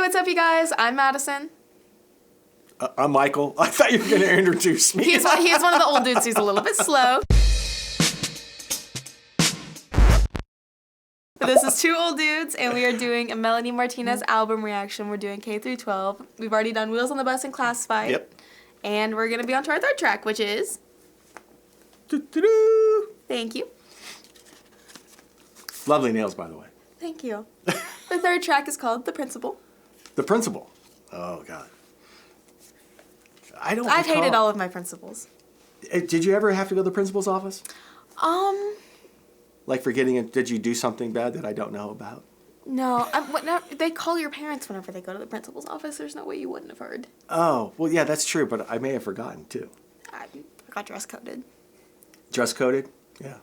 what's up, you guys? I'm Madison. I'm Michael. I thought you were going to introduce me. He's one of the old dudes who's a little bit slow. This is two old dudes, and we are doing a Melanie Martinez album reaction. We're doing K-12. We've already done Wheels on the Bus and Classified. Yep. And we're going to be on to our third track, which is... Doo-doo-doo. Thank you. Lovely nails, by the way. Thank you. The third track is called The Principal. The Principal. Oh, God. I've hated all of my principals. Did you ever have to go to the principal's office? Like did you do something bad that I don't know about? No, no, they call your parents whenever they go to the principal's office. There's no way you wouldn't have heard. Oh, well, yeah, that's true, but I may have forgotten, too. I got dress coded. Dress coded? Yeah.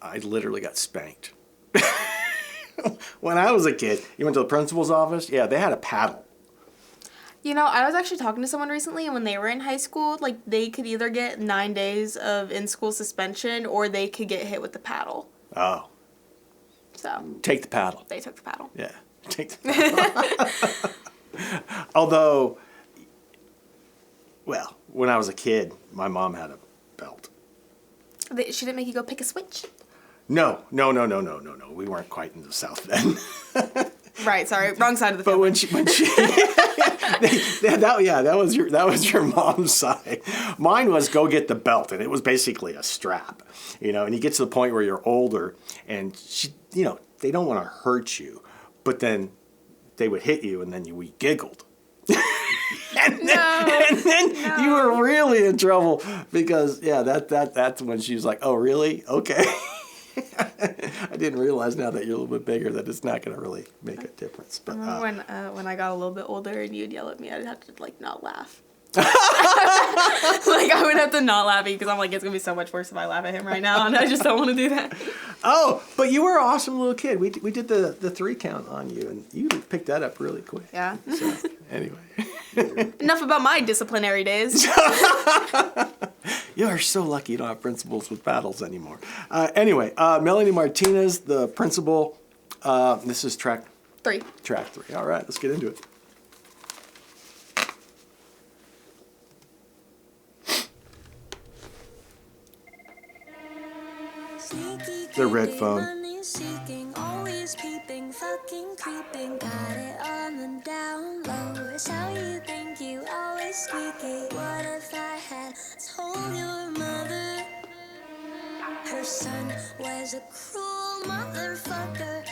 I literally got spanked. When I was a kid, you went to the principal's office? Yeah, they had a paddle. You know, I was actually talking to someone recently, and when they were in high school, like, they could either get 9 days of in-school suspension, or they could get hit with the paddle. Oh. So. Take the paddle. They took the paddle. Yeah, take the paddle. Although, well, when I was a kid, my mom had a belt. She didn't make you go pick a switch? No. We weren't quite in the South then. Right, sorry, wrong side of the field. But when she that was your mom's side. Mine was go get the belt, and it was basically a strap, and you get to the point where you're older, and they don't want to hurt you, but then they would hit you, and then we giggled. and then you were really in trouble because that's when she was like, oh, really? Okay. I didn't realize now that you're a little bit bigger that it's not going to really make a difference. But when I got a little bit older and you'd yell at me, I'd have to not laugh. I would have to not laugh because I'm like, it's going to be so much worse if I laugh at him right now, and I just don't want to do that. Oh, but you were an awesome little kid. We did the 3 count on you, and you picked that up really quick. Yeah. So, anyway. Enough about my disciplinary days. You are so lucky you don't have principals with paddles anymore. Anyway, Melanie Martinez, the principal. This is track 3. Track 3. All right, let's get into it. The red phone. Always peeping, fucking creeping, got it on the down low. It's how you think you always squeaky. What if I had told your mother her son was a cruel motherfucker?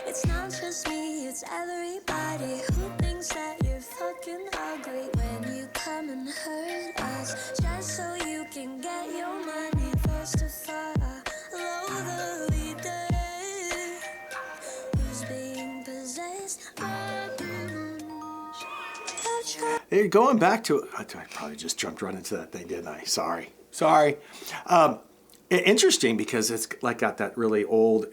It's not just me, it's everybody who thinks that you're fucking ugly when you come and hurt us just so you can get your money. First to follow the leader who's being possessed by demons. Hey, going back to I probably just jumped right into that thing, didn't I? Sorry. Interesting because it's got that really old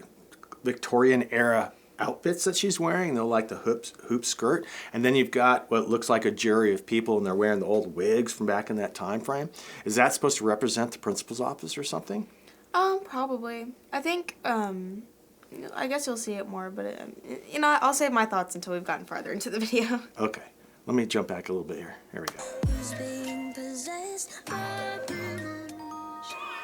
Victorian era outfits that she's wearing. They're like the hoop skirt, and then you've got what looks like a jury of people, and they're wearing the old wigs from back in that time frame. Is that supposed to represent the principal's office or something? Probably. I think. I guess you'll see it more, but I'll save my thoughts until we've gotten farther into the video. Okay, let me jump back a little bit here. Here we go. Who's being possessed by demons?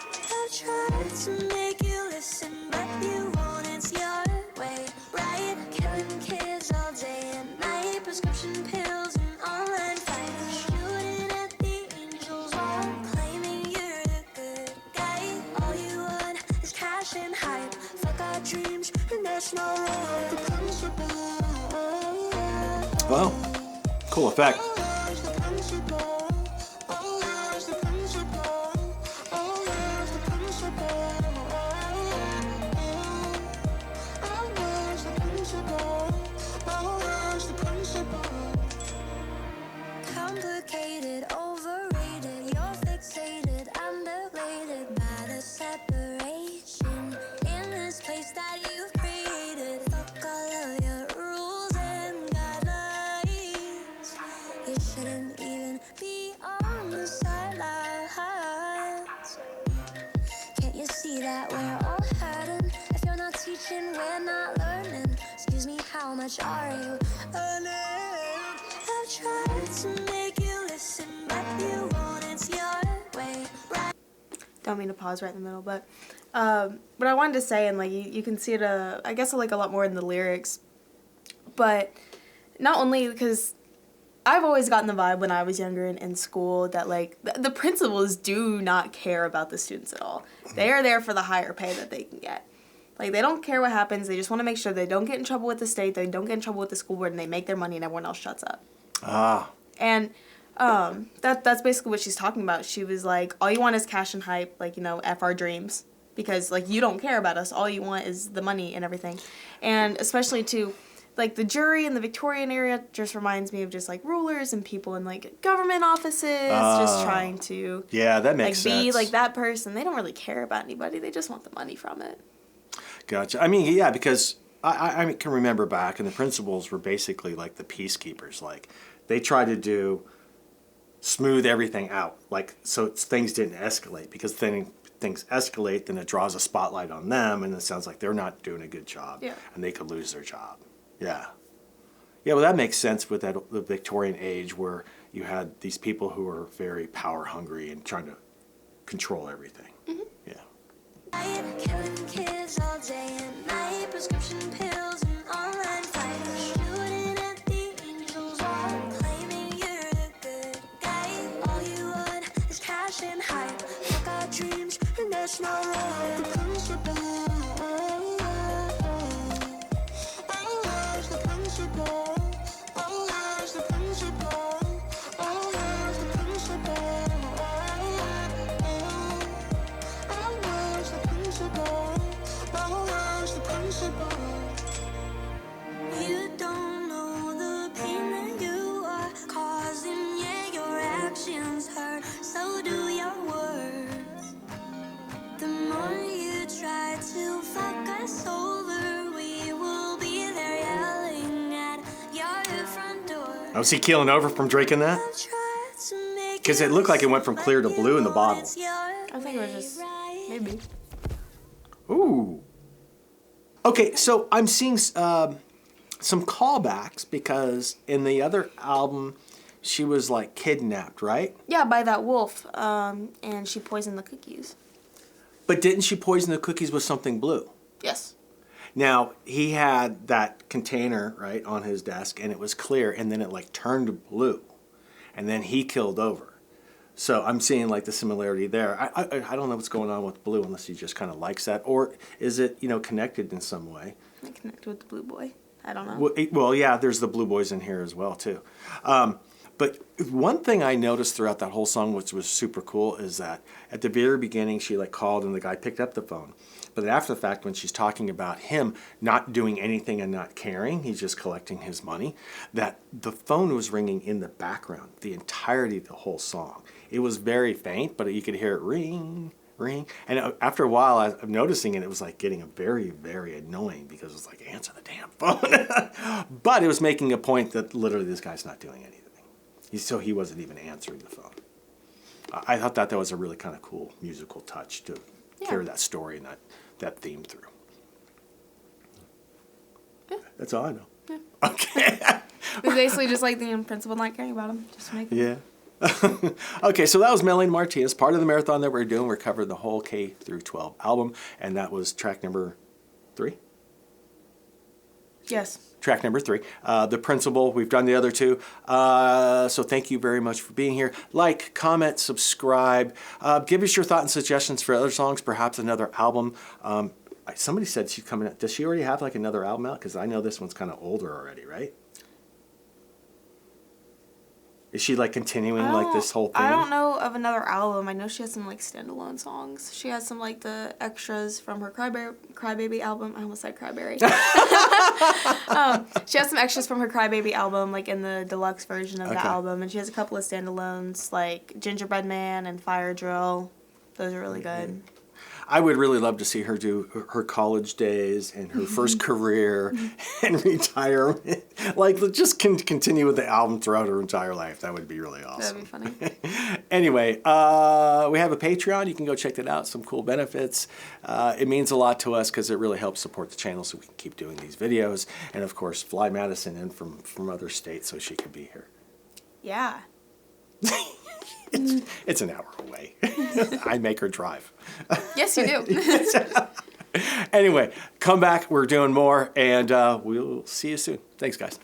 I've tried to make you listen, but you won't. It's your way, right? Killing kids all day and night, prescription pills and online fights, shooting at the angels while claiming you're the good guy. All you want is cash and hype. Fuck our dreams, and that's not right. The principle. Wow, cool effect. Complicated, overrated, you're fixated, underrated by the separation in this place that you've created. Fuck all of your rules and guidelines. You much are you? I've tried to make you listen, but you won't. It's your way. Don't mean to pause right in the middle, but what I wanted to say, and like you can see it, I guess like a lot more in the lyrics, but not only because I've always gotten the vibe when I was younger and in school that like the principals do not care about the students at all. They are there for the higher pay that they can get. Like they don't care what happens. They just want to make sure they don't get in trouble with the state, they don't get in trouble with the school board, and they make their money and everyone else shuts up. Ah. And that's basically what she's talking about. She was like, all you want is cash and hype, like, you know, F our dreams. Because, like, you don't care about us. All you want is the money and everything. And especially, too, like, the jury in the Victorian area just reminds me of just, like, rulers and people in, like, government offices just trying to... Yeah, that makes like, sense. be, like, that person. They don't really care about anybody. They just want the money from it. Gotcha. I mean, yeah, because I can remember back, and the principals were basically, like, the peacekeepers. Like, they tried to do... smooth everything out, like so things didn't escalate, because then things escalate, then it draws a spotlight on them, and it sounds like they're not doing a good job, and they could lose their job. Yeah, well, that makes sense with the Victorian age, where you had these people who were very power hungry and trying to control everything. Yeah. Killing kids all day and night, prescription pills and online fights, shooting at the angels, all claiming you're the good guy. All you want is cash and hype, fuck our dreams, and that's not right. The principle, the principle, the principle, the principle. You don't know the pain that you are causing, yeah, your actions hurt, so do your words. The more you try to fuck us over, we will be there yelling at your front door. Oh, was he keeling over from drinking that? Because it looked like it went from clear to blue in the bottle. I think it was just... maybe. Ooh. Okay, so I'm seeing some callbacks, because in the other album, she was like kidnapped, right? Yeah, by that wolf, and she poisoned the cookies. But didn't she poison the cookies with something blue? Yes. Now, he had that container, right, on his desk, and it was clear, and then it like turned blue, and then he killed over. So I'm seeing like the similarity there. I don't know what's going on with blue, unless he just kind of likes that, or is it, you know, connected in some way? I connected with the blue boy. I don't know. Well, yeah, there's the blue boys in here as well too. But one thing I noticed throughout that whole song, which was super cool, is that at the very beginning she like called and the guy picked up the phone. But after the fact, when she's talking about him not doing anything and not caring, he's just collecting his money, that the phone was ringing in the background the entirety of the whole song. It was very faint, but you could hear it ring, ring. And after a while, I'm noticing it, it was like getting very, very annoying, because it was like, answer the damn phone. But it was making a point that literally this guy's not doing anything. So he wasn't even answering the phone. I thought that was a really kind of cool musical touch to carry that story and that theme through. Yeah. That's all I know. Yeah. Okay. It's basically just like the principal not caring about him. Just make Yeah. Okay, so that was Melanie Martinez, part of the marathon that we're doing. We're covering the whole K-12 album, and that was track number 3? Yes. Track number 3. The Principal, we've done the other 2. So thank you very much for being here. Like, comment, subscribe. Give us your thoughts and suggestions for other songs, perhaps another album. Somebody said she's coming out. Does she already have like another album out? Because I know this one's kind of older already, right? Is she like continuing like this whole thing? I don't know of another album. I know she has some like standalone songs. She has some like the extras from her Crybaby album. I almost said Cryberry. She has some extras from her Crybaby album, like in the deluxe version of the album, and she has a couple of standalones like Gingerbread Man and Fire Drill. Those are really good. I would really love to see her do her college days and her first career and retirement. Like, just continue with the album throughout her entire life. That would be really awesome. That'd be funny. Anyway, we have a Patreon. You can go check that out. Some cool benefits. It means a lot to us because it really helps support the channel so we can keep doing these videos. And of course, fly Madison in from other states so she can be here. Yeah. It's an hour away. I make her drive. Yes, you do. Anyway, come back. We're doing more, and we'll see you soon. Thanks, guys.